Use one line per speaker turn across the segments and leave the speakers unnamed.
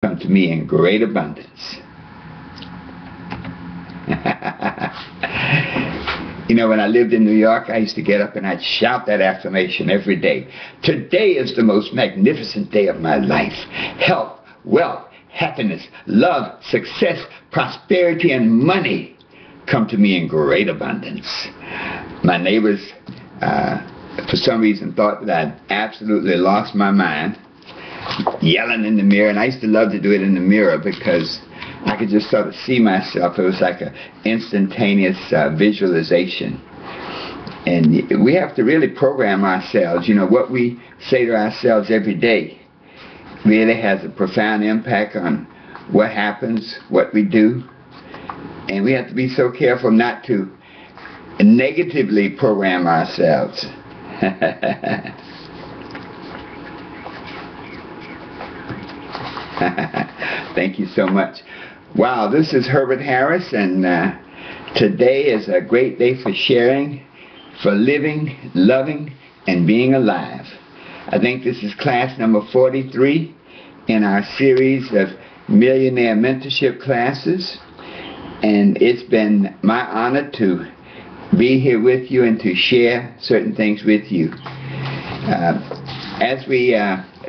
come to me in great abundance. You know, when I lived in New York, I used to get up and I'd shout that affirmation every day. Today is the most magnificent day of my life. Health, wealth, happiness, love, success, prosperity, and money come to me in great abundance. My neighbors, for some reason, thought that I'd absolutely lost my mind, yelling in the mirror. And I used to love to do it in the mirror because I could just sort of see myself. It was like an instantaneous visualization. And we have to really program ourselves. You know, what we say to ourselves every day really has a profound impact on what happens, what we do. And we have to be so careful not to negatively program ourselves. Thank you so much. Wow, this is Herbert Harris, and today is a great day for sharing, for living, loving, and being alive. I think this is class number 43 in our series of Millionaire Mentorship classes, and it's been my honor to be here with you and to share certain things with you. As we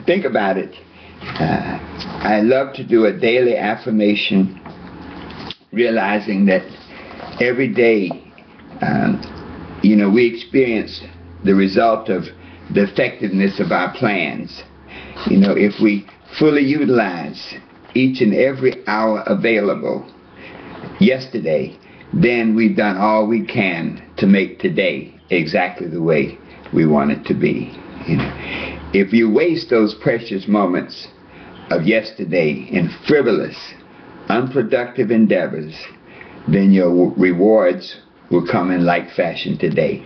think about it, I love to do a daily affirmation, realizing that every day, you know, we experience the result of the effectiveness of our plans. You know, if we fully utilize each and every hour available yesterday, then we've done all we can to make today exactly the way we want it to be. You know, if you waste those precious moments of yesterday in frivolous, unproductive endeavors, then your rewards will come in like fashion today.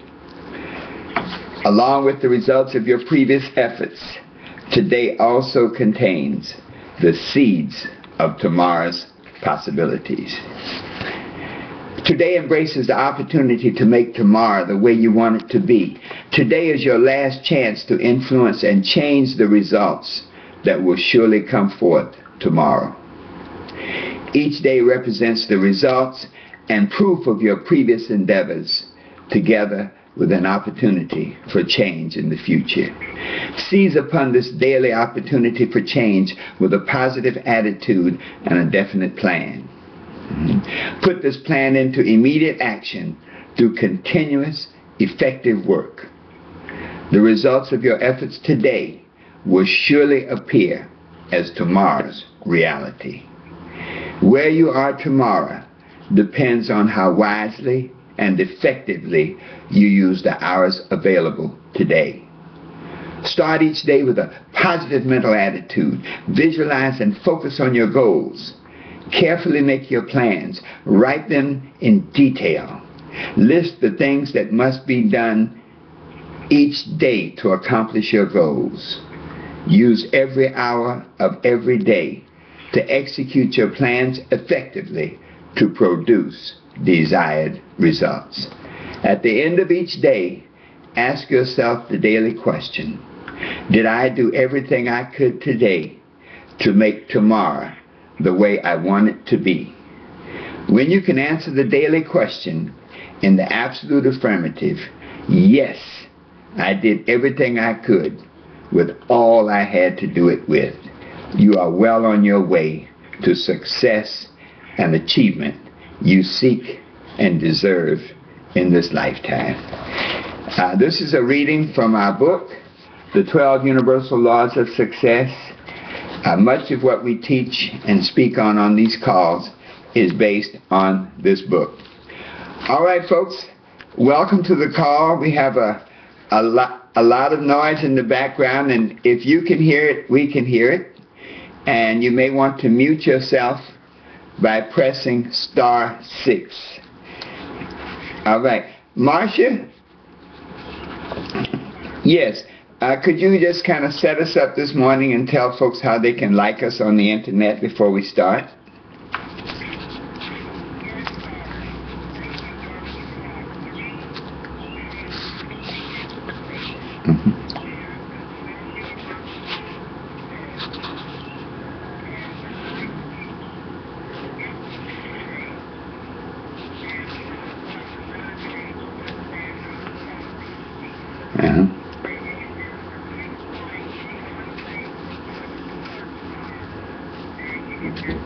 Along with the results of your previous efforts, today also contains the seeds of tomorrow's possibilities. Today embraces the opportunity to make tomorrow the way you want it to be. Today is your last chance to influence and change the results that will surely come forth tomorrow. Each day represents the results and proof of your previous endeavors, together with an opportunity for change in the future. Seize upon this daily opportunity for change with a positive attitude and a definite plan. Put this plan into immediate action through continuous, effective work. The results of your efforts today will surely appear as tomorrow's reality. Where you are tomorrow depends on how wisely and effectively you use the hours available today. Start each day with a positive mental attitude. Visualize and focus on your goals. Carefully make your plans. Write them in detail. List the things that must be done each day to accomplish your goals. Use every hour of every day to execute your plans effectively to produce desired results. At the end of each day, ask yourself the daily question: did I do everything I could today to make tomorrow the way I want it to be? When you can answer the daily question in the absolute affirmative, yes, I did everything I could with all I had to do it with, you are well on your way to success and achievement you seek and deserve in this lifetime. This is a reading from our book, The 12 Universal Laws of Success. Much of what we teach and speak on these calls is based on this book. All right, folks, welcome to the call. We have a lot of noise in the background, and if you can hear it, we can hear it. And you may want to mute yourself by pressing *6. All right. Marcia? Yes. Could you just kind of set us up this morning and tell folks how they can like us on the internet before we start? Okay.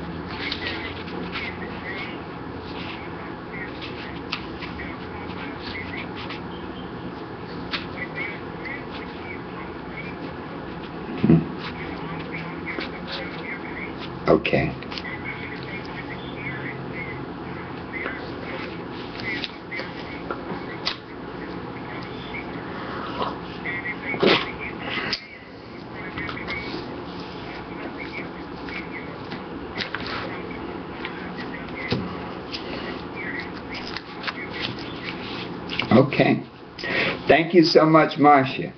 Okay. Thank you so much, Marcia.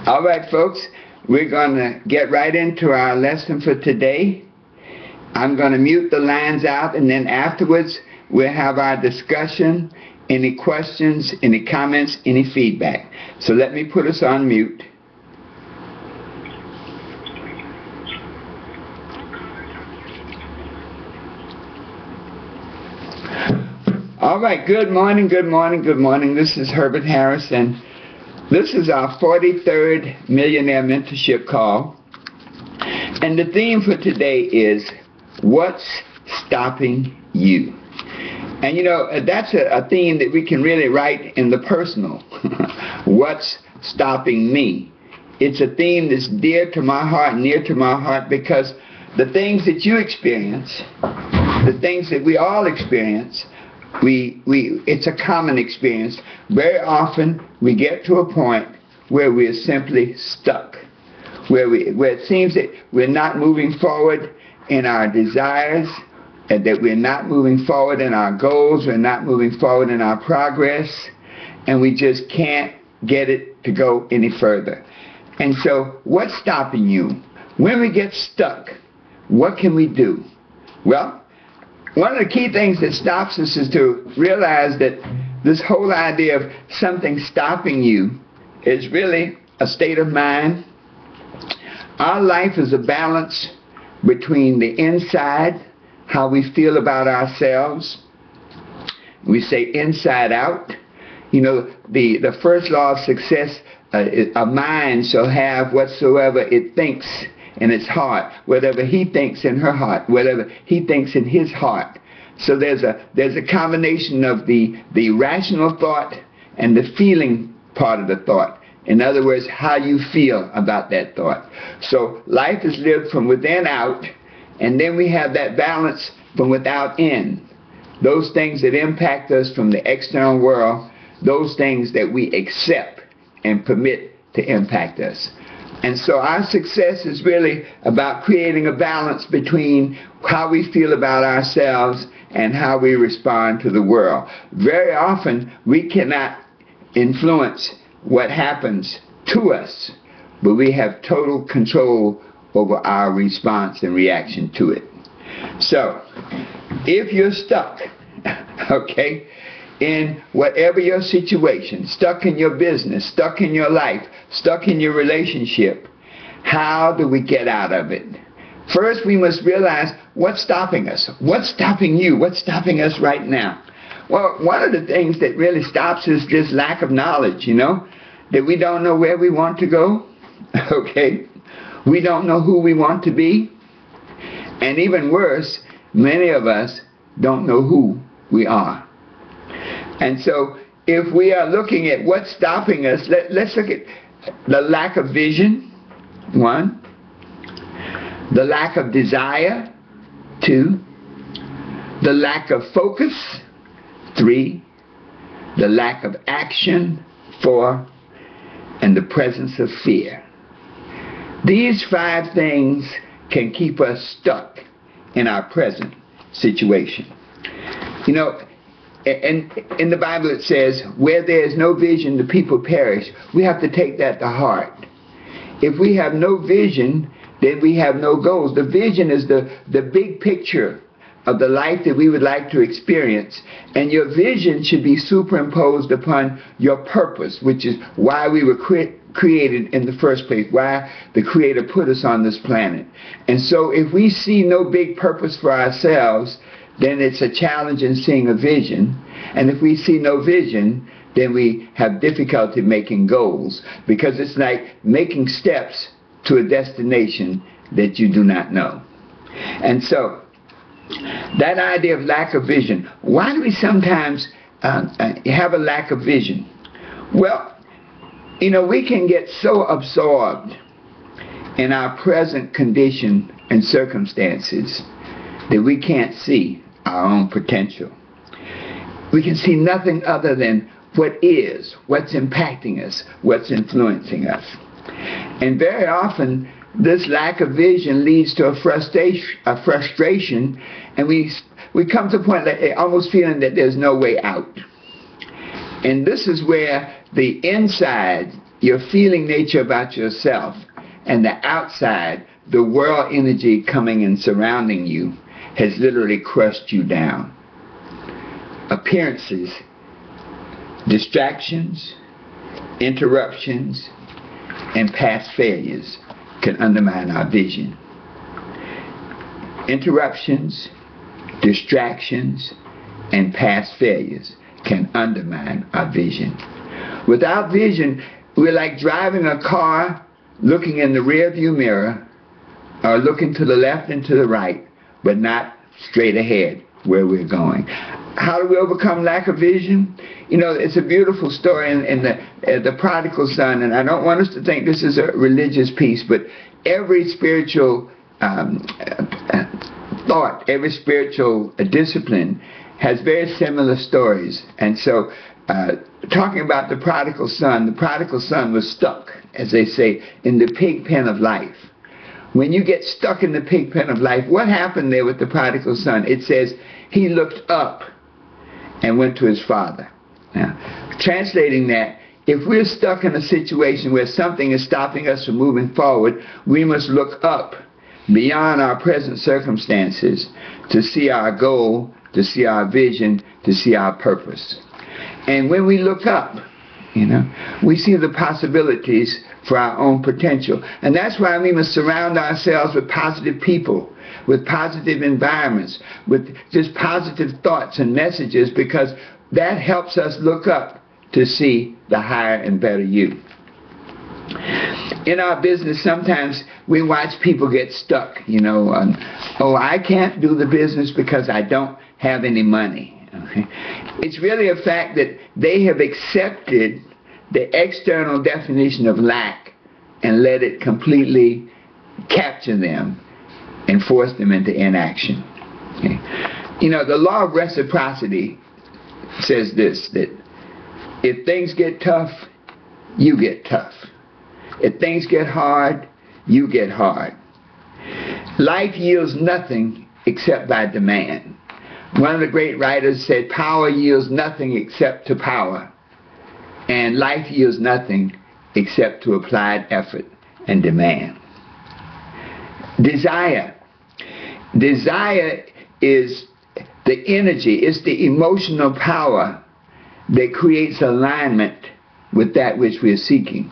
All right, folks, we're going to get right into our lesson for today. I'm going to mute the lines out, and then afterwards we'll have our discussion. Any questions, any comments, any feedback. So let me put us on mute. All right, good morning, good morning, good morning. This is Herbert Harris, and this is our 43rd Millionaire Mentorship call. And the theme for today is, what's stopping you? And you know, that's a theme that we can really write in the personal. What's stopping me? It's a theme that's dear to my heart, near to my heart, because the things that you experience, the things that we all experience, it's a common experience. Very often we get to a point where we're simply stuck, where it seems that we're not moving forward in our desires, and that we're not moving forward in our goals, we're not moving forward in our progress, and we just can't get it to go any further. And so what's stopping you? When we get stuck, what can we do? Well, one of the key things that stops us is to realize that this whole idea of something stopping you is really a state of mind. Our life is a balance between the inside, how we feel about ourselves. We say inside out. You know, the first law of success, a mind shall have whatsoever it thinks in its heart, whatever he thinks in her heart, whatever he thinks in his heart. So there's a combination of the rational thought and the feeling part of the thought. In other words, how you feel about that thought. So life is lived from within out, and then we have that balance from without in. Those things that impact us from the external world, those things that we accept and permit to impact us. And so our success is really about creating a balance between how we feel about ourselves and how we respond to the world. Very often we cannot influence what happens to us, but we have total control over our response and reaction to it. So, if you're stuck, okay, in whatever your situation, stuck in your business, stuck in your life, stuck in your relationship, how do we get out of it? First, we must realize what's stopping us. What's stopping you? What's stopping us right now? Well, one of the things that really stops us is this lack of knowledge, you know, that we don't know where we want to go, okay? We don't know who we want to be. And even worse, many of us don't know who we are. And so if we are looking at what's stopping us, let's look at the lack of vision, 1. The lack of desire, 2. The lack of focus, 3. The lack of action, 4. And the presence of fear. These 5 things can keep us stuck in our present situation. You know, and in the Bible it says, where there is no vision, the people perish. We have to take that to heart. If we have no vision, then we have no goals. The vision is the big picture of the life that we would like to experience. And your vision should be superimposed upon your purpose, which is why we were created in the first place, why the Creator put us on this planet. And so if we see no big purpose for ourselves, then it's a challenge in seeing a vision. And if we see no vision, then we have difficulty making goals, because it's like making steps to a destination that you do not know. And so, that idea of lack of vision, why do we sometimes have a lack of vision? Well, you know, we can get so absorbed in our present condition and circumstances that we can't see our own potential. We can see nothing other than what is, what's impacting us, what's influencing us. And very often, this lack of vision leads to a frustration, and we come to a point like almost feeling that there's no way out. And this is where the inside, your feeling nature about yourself, and the outside, the world energy coming and surrounding you, has literally crushed you down. Appearances, distractions, interruptions, and past failures can undermine our vision. Interruptions, distractions, and past failures can undermine our vision. Without vision, we're like driving a car looking in the rearview mirror or looking to the left and to the right, but not straight ahead where we're going. How do we overcome lack of vision? You know, it's a beautiful story in the prodigal son, and I don't want us to think this is a religious piece, but every spiritual thought, every spiritual discipline has very similar stories. And so, talking about the prodigal son was stuck, as they say, in the pig pen of life. When you get stuck in the pig pen of life, what happened there with the prodigal son? It says, he looked up and went to his father. Now, translating that, if we're stuck in a situation where something is stopping us from moving forward, we must look up beyond our present circumstances to see our goal, to see our vision, to see our purpose. And when we look up, you know, we see the possibilities for our own potential. And that's why we must surround ourselves with positive people, with positive environments, with just positive thoughts and messages, because that helps us look up to see the higher and better you. In our business, sometimes we watch people get stuck, you know, oh, I can't do the business because I don't have any money. Okay? It's really a fact that they have accepted the external definition of lack and let it completely capture them and force them into inaction. Okay? You know, the law of reciprocity says this, that if things get tough, you get tough. If things get hard, you get hard. Life yields nothing except by demand. One of the great writers said, power yields nothing except to power, and life yields nothing except to applied effort and demand. Desire. Desire is the energy, it's the emotional power that creates alignment with that which we're seeking.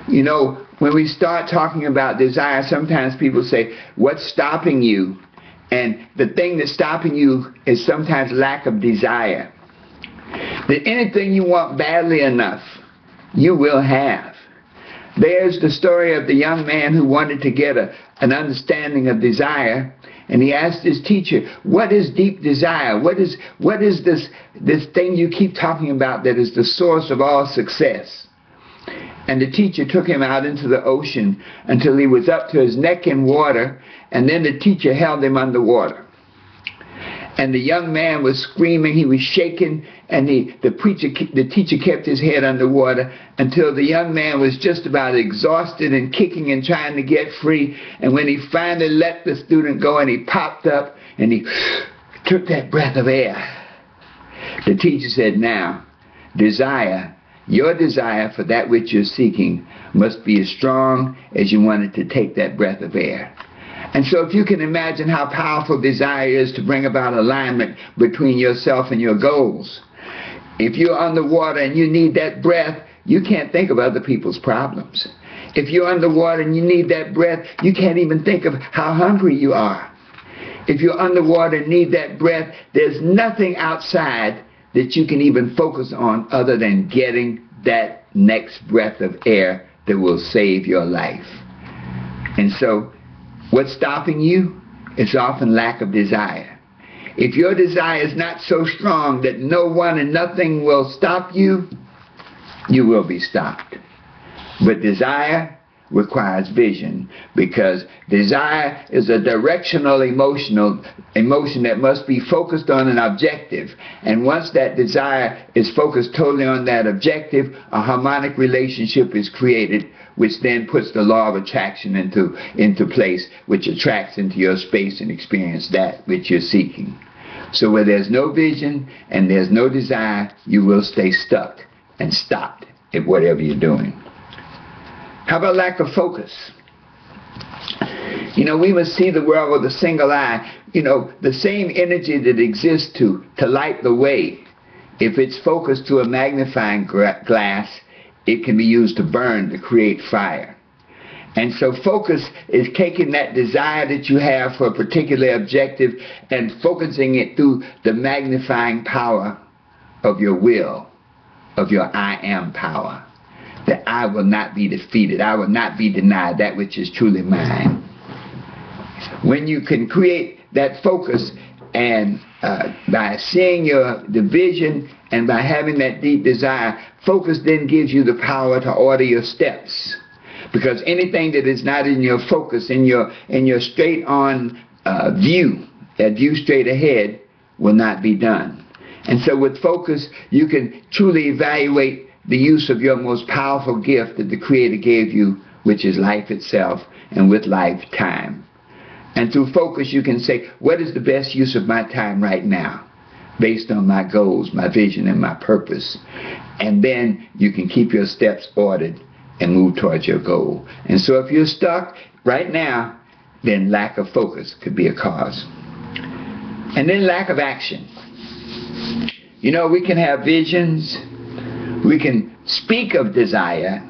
You know, when we start talking about desire, sometimes people say, what's stopping you? And the thing that's stopping you is sometimes lack of desire. That anything you want badly enough, you will have. There's the story of the young man who wanted to get an understanding of desire, and he asked his teacher, what is deep desire? What is this thing you keep talking about that is the source of all success? And the teacher took him out into the ocean until he was up to his neck in water, and then the teacher held him underwater. And the young man was screaming, he was shaking, and the teacher kept his head underwater until the young man was just about exhausted and kicking and trying to get free. And when he finally let the student go and he popped up and he took that breath of air, the teacher said, now, desire, your desire for that which you're seeking must be as strong as you wanted to take that breath of air. And so if you can imagine how powerful desire is to bring about alignment between yourself and your goals. If you're underwater and you need that breath, you can't think of other people's problems. If you're underwater and you need that breath, you can't even think of how hungry you are. If you're underwater and need that breath, there's nothing outside that you can even focus on other than getting that next breath of air that will save your life. And so, what's stopping you it's often lack of desire. If your desire is not so strong that no one and nothing will stop you, you will be stopped. But desire requires vision, because desire is a directional emotion that must be focused on an objective. And once that desire is focused totally on that objective, a harmonic relationship is created, which then puts the law of attraction into place, which attracts into your space and experience that which you're seeking. So where there's no vision and there's no desire, you will stay stuck and stopped at whatever you're doing. How about lack of focus? You know, we must see the world with a single eye. You know, the same energy that exists to light the way, if it's focused to a magnifying glass, it can be used to burn, to create fire. And so focus is taking that desire that you have for a particular objective and focusing it through the magnifying power of your will, of your I am power. That I will not be defeated. I will not be denied that which is truly mine. When you can create that focus, and by seeing the vision and by having that deep desire, focus then gives you the power to order your steps. Because anything that is not in your focus, in your straight on view, that view straight ahead, will not be done. And so with focus, you can truly evaluate the use of your most powerful gift that the Creator gave you, which is life itself, and with life, time. And through focus you can say, what is the best use of my time right now, based on my goals, my vision, and my purpose. And then you can keep your steps ordered and move towards your goal. And so if you're stuck right now, then lack of focus could be a cause. And then lack of action. You know, we can have visions, we can speak of desire,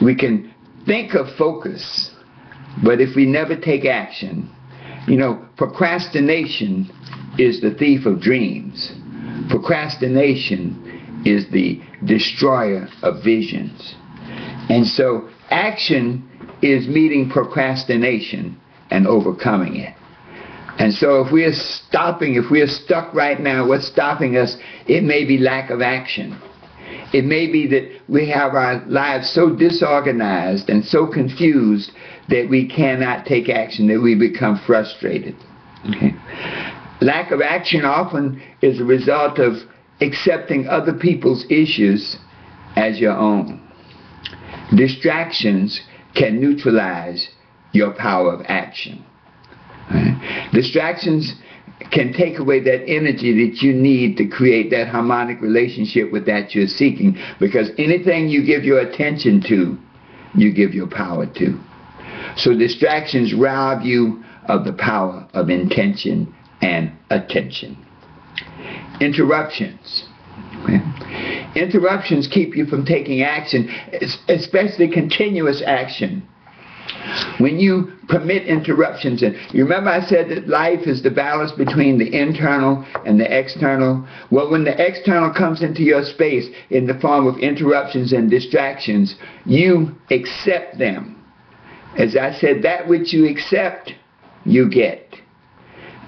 we can think of focus, but if we never take action, you know, procrastination is the thief of dreams. Procrastination is the destroyer of visions. And so action is meeting procrastination and overcoming it. And so if we are stuck right now, what's stopping us? It may be lack of action. It may be that we have our lives so disorganized and so confused that we cannot take action, that we become frustrated. Okay? Lack of action often is a result of accepting other people's issues as your own. Distractions can neutralize your power of action. Right? Distractions can take away that energy that you need to create that harmonic relationship with that you're seeking, because anything you give your attention to, you give your power to. So distractions rob you of the power of intention and attention. Interruptions. Okay? Interruptions keep you from taking action, especially continuous action. When you permit interruptions, and you remember I said that life is the balance between the internal and the external. Well, when the external comes into your space in the form of interruptions and distractions, you accept them. As I said, that which you accept, you get.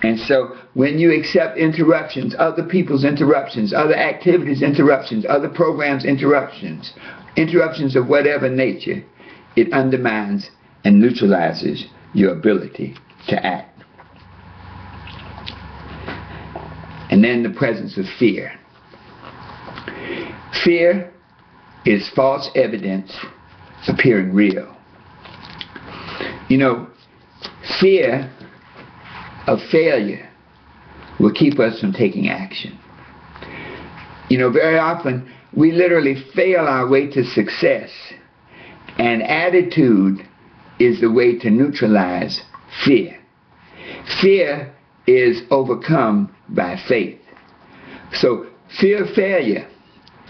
And so when you accept interruptions, other people's interruptions, other activities interruptions, other programs interruptions, interruptions of whatever nature, it undermines and neutralizes your ability to act. And then the presence of fear. Fear is false evidence appearing real. You know, fear of failure will keep us from taking action. You know, very often we literally fail our way to success, and attitude is the way to neutralize fear. Fear is overcome by faith. So fear of failure,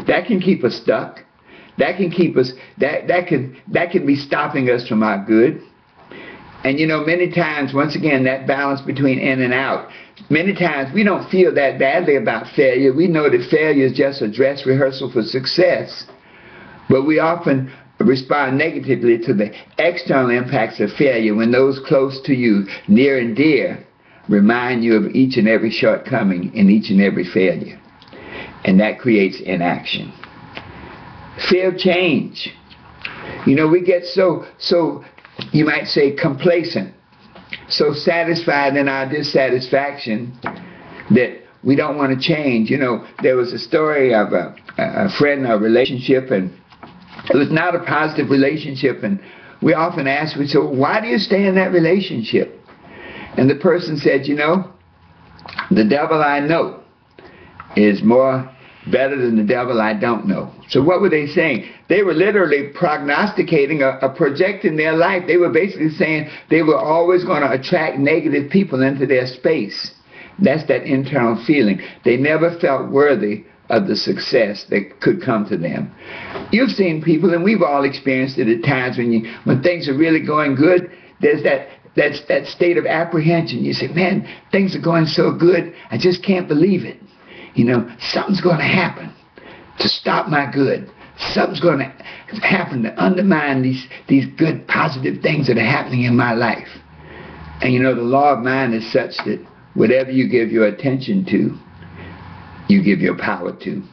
that can keep us stuck. That can keep us, that can be stopping us from our good. And you know, many times, once again, that balance between in and out, many times we don't feel that badly about failure. We know that failure is just a dress rehearsal for success. But we often respond negatively to the external impacts of failure when those close to you, near and dear, remind you of each and every shortcoming in each and every failure. And that creates inaction. Fear of change. You know, we get so you might say complacent, so satisfied in our dissatisfaction that we don't want to change. You know, there was a story of a friend, a relationship, and it was not a positive relationship, and we often ask, we say, why do you stay in that relationship? And the person said, you know, the devil I know is better than the devil I don't know. So what were they saying? They were literally prognosticating a project in their life. They were basically saying they were always going to attract negative people into their space. That's that internal feeling. They never felt worthy of the success that could come to them. You've seen people, and we've all experienced it at times, when things are really going good, there's that state of apprehension. You say, man, things are going so good, I just can't believe it. You know, something's going to happen to stop my good. Something's going to happen to undermine these good, positive things that are happening in my life. And you know, the law of mind is such that whatever you give your attention to, you give your power to,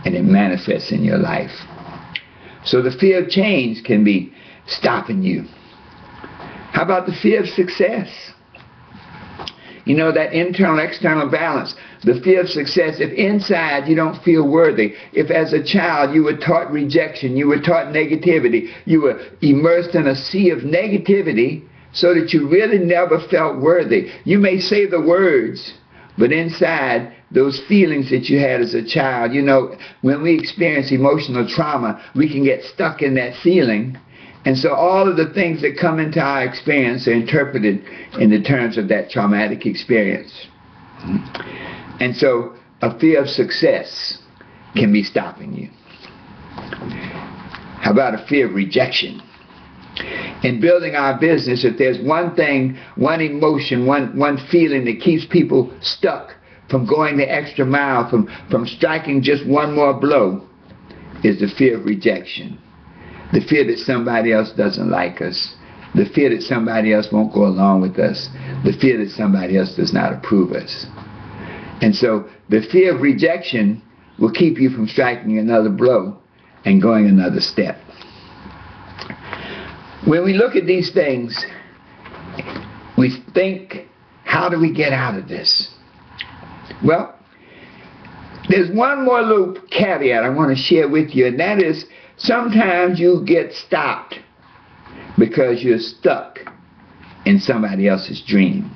and it manifests in your life. So the fear of change can be stopping you. How about the fear of success? You know, that internal, external balance. The fear of success. If inside you don't feel worthy, if as a child you were taught rejection, you were taught negativity, you were immersed in a sea of negativity so that you really never felt worthy. You may say the words, but inside, those feelings that you had as a child, you know, when we experience emotional trauma, we can get stuck in that feeling. And so all of the things that come into our experience are interpreted in the terms of that traumatic experience. And so a fear of success can be stopping you. How about a fear of rejection? In building our business, if there's one thing, one emotion, one feeling that keeps people stuck from going the extra mile, from striking just one more blow, is the fear of rejection. The fear that somebody else doesn't like us. The fear that somebody else won't go along with us. The fear that somebody else does not approve us. And so the fear of rejection will keep you from striking another blow and going another step. When we look at these things, we think, how do we get out of this? Well, there's one more little caveat I want to share with you, and that is sometimes you get stopped because you're stuck in somebody else's dream.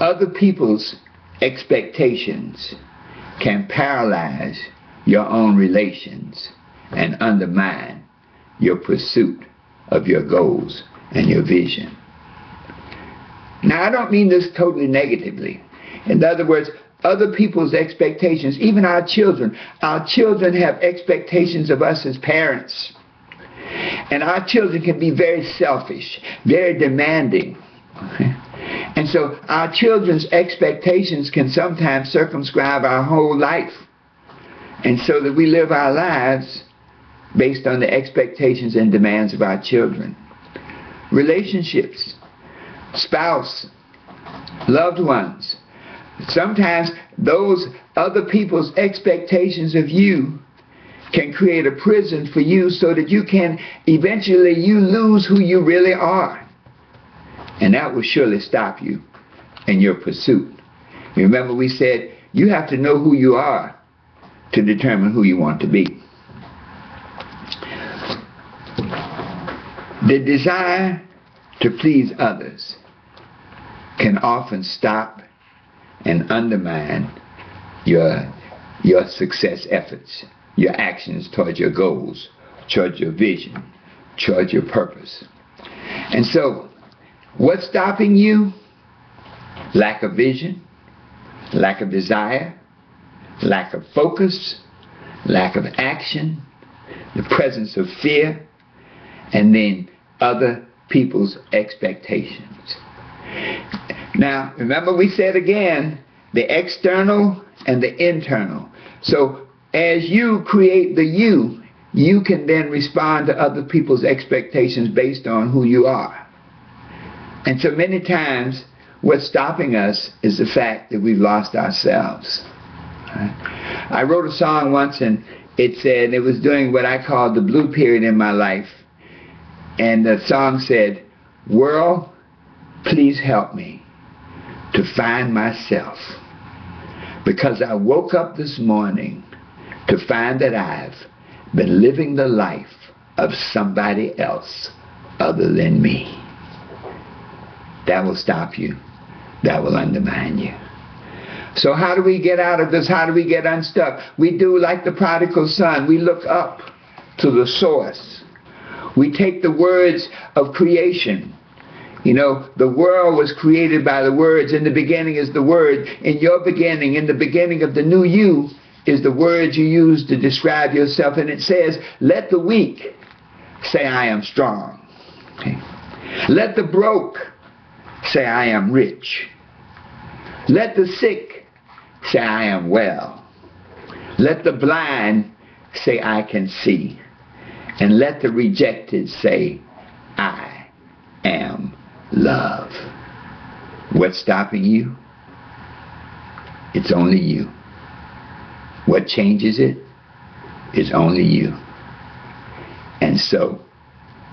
Other people's expectations can paralyze your own relations and undermine your pursuit of your goals and your vision. Now, I don't mean this totally negatively. In other words, other people's expectations, even our children have expectations of us as parents. And our children can be very selfish, very demanding. And so our children's expectations can sometimes circumscribe our whole life. And so that we live our lives based on the expectations and demands of our children. Relationships, spouse, loved ones. Sometimes those other people's expectations of you can create a prison for you so that you can eventually lose who you really are. And that will surely stop you in your pursuit. Remember, we said you have to know who you are to determine who you want to be. The desire to please others can often stop and undermine your success efforts, your actions towards your goals, towards your vision, towards your purpose. And so, what's stopping you? Lack of vision, lack of desire, lack of focus, lack of action, the presence of fear, and then other people's expectations. Now, remember we said again, the external and the internal. So as you create the you you can then respond to other people's expectations based on who you are. And so many times, what's stopping us is the fact that we've lost ourselves. I wrote a song once, and it said, it was during what I call the blue period in my life. And the song said, "World, please help me to find myself, because I woke up this morning to find that I've been living the life of somebody else other than me." That will stop you. That will undermine you. So how do we get out of this? How do we get unstuck? We do like the prodigal son. We look up to the source. We take the words of creation. You know, the world was created by the words. In the beginning is the word. In your beginning, in the beginning of the new you, is the words you use to describe yourself. And it says, let the weak say I am strong. Okay. Let the broke say I am rich. Let the sick say I am well. Let the blind say I can see. And let the rejected say I am love. What's stopping you? It's only you. What changes it? It's only you. And so,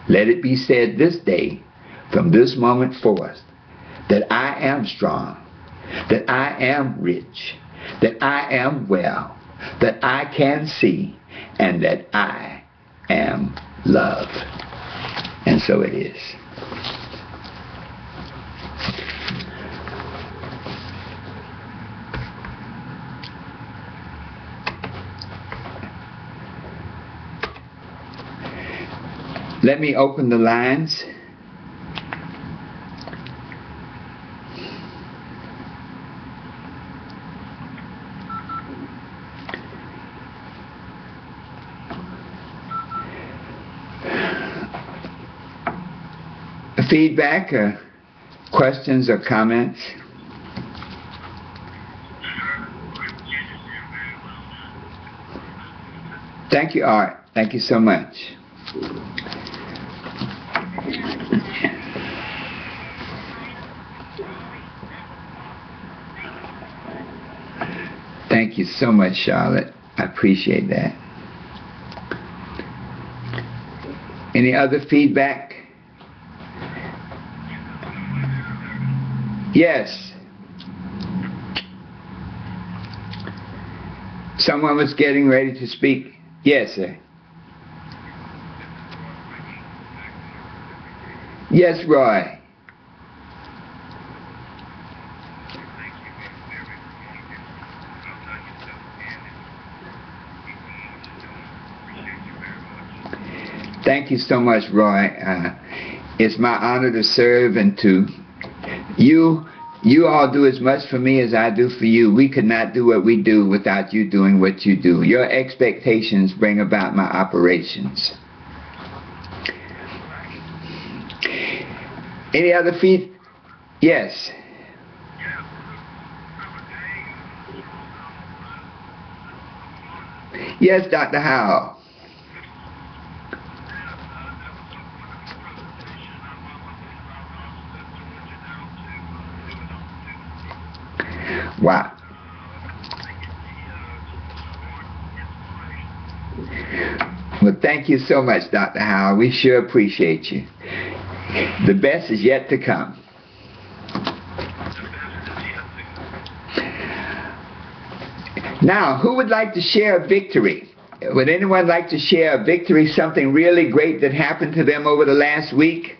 let it be said this day, from this moment forth, that I am strong, that I am rich, that I am well, that I can see, and that I am love. And so it is. Let me open the lines. Feedback, questions or comments? Thank you, Art. Thank you so much. Thank you so much, Charlotte. I appreciate that. Any other feedback? Yes. Someone was getting ready to speak. Yes, sir. Yes, Roy. Thank you so much, Roy. It's my honor to serve, and to you all do as much for me as I do for you. We could not do what we do without you doing what you do. Your expectations bring about my operations. Any other feed? Yes. Yes, Dr. Howell. Wow. Well, thank you so much, Dr. Howell. We sure appreciate you. The best is yet to come. Now, who would like to share a victory? Would anyone like to share a victory, something really great that happened to them over the last week?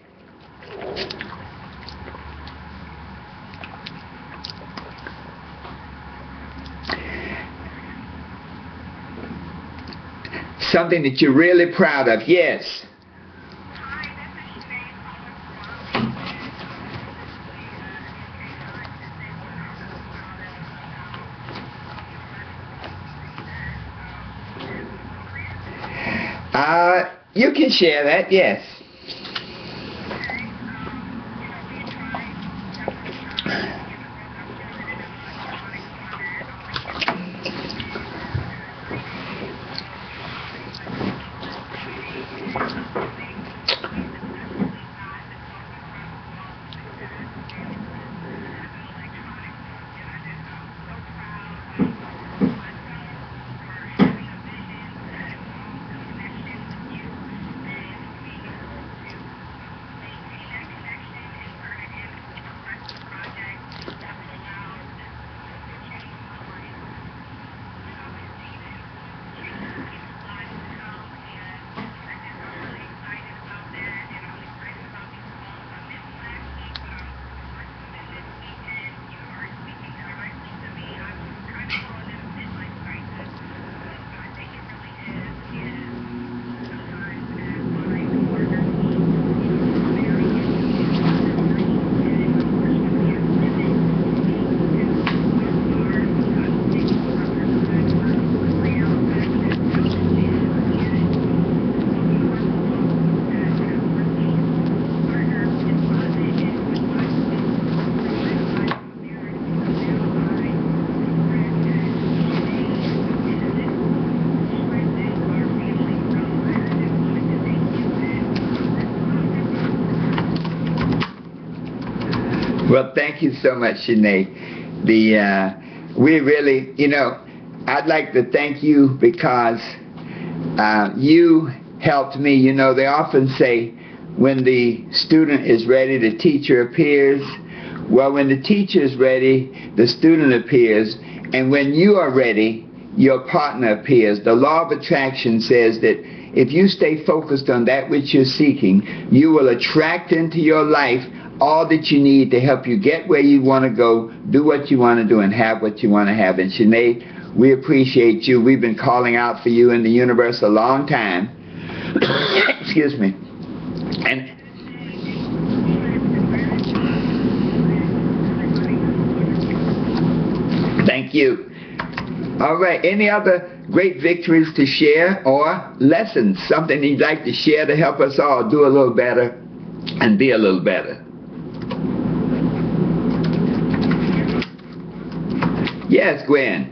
Something that you're really proud of. Yes. You can share that, yes. Well, thank you so much, Sinead. We really, I'd like to thank you because you helped me. They often say when the student is ready, the teacher appears. Well, when the teacher is ready, the student appears. And when you are ready, your partner appears. The law of attraction says that if you stay focused on that which you're seeking, you will attract into your life all that you need to help you get where you want to go, do what you want to do, and have what you want to have. And Sinead, we appreciate you. We've been calling out for you in the universe a long time. Excuse me. And thank you. All right, any other great victories to share or lessons, something you'd like to share to help us all do a little better and be a little better? Yes, Gwen.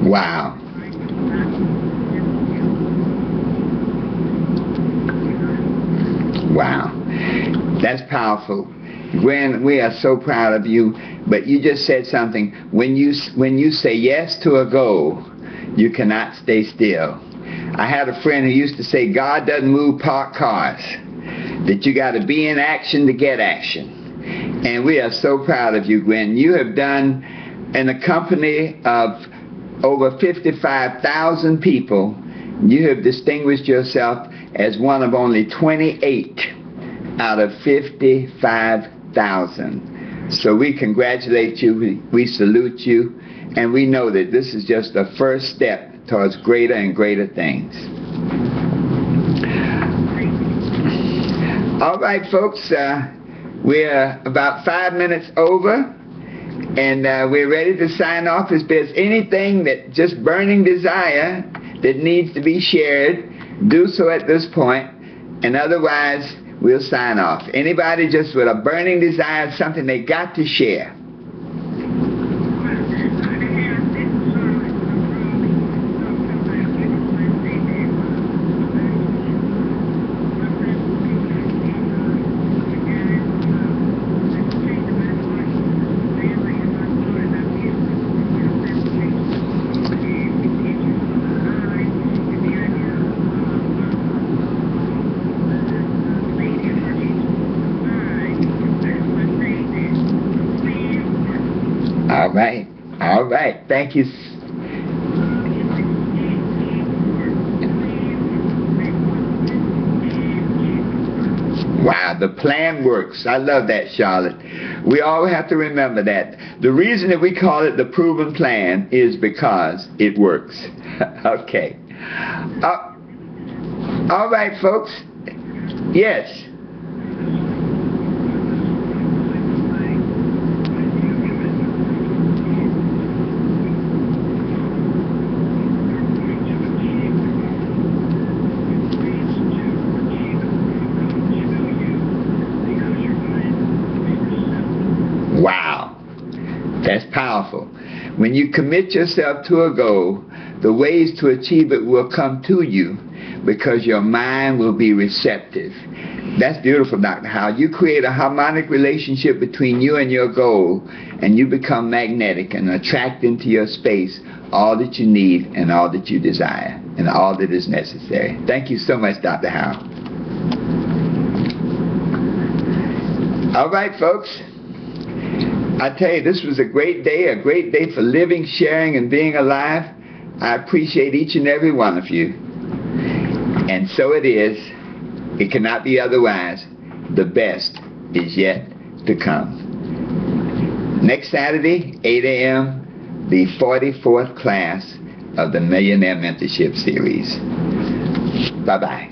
Wow. Wow. That's powerful. Gwen, we are so proud of you, but you just said something. When you say yes to a goal, you cannot stay still. I had a friend who used to say God doesn't move parked cars, that you got to be in action to get action. And we are so proud of you, Gwen. You have done, in a company of over 55,000 people, you have distinguished yourself as one of only 28 out of 55,000. So we congratulate you, we salute you, and we know that this is just the first step towards greater and greater things. All right, folks, we're about 5 minutes over. And we're ready to sign off. If there's anything that just burning desire that needs to be shared, do so at this point. And otherwise, we'll sign off. Anybody just with a burning desire, something they got to share? All right. Thank you. Wow, the plan works. I love that, Charlotte. We all have to remember that. The reason that we call it the proven plan is because it works. Okay. All right, folks. Yes. powerful. When you commit yourself to a goal, the ways to achieve it will come to you because your mind will be receptive. That's beautiful, Dr. Howard. You create a harmonic relationship between you and your goal, and you become magnetic and attract into your space all that you need and all that you desire and all that is necessary. Thank you so much, Dr. Howard. All right, folks. I tell you, this was a great day for living, sharing, and being alive. I appreciate each and every one of you. And so it is. It cannot be otherwise. The best is yet to come. Next Saturday, 8 a.m., the 44th class of the Millionaire Mentorship Series. Bye-bye.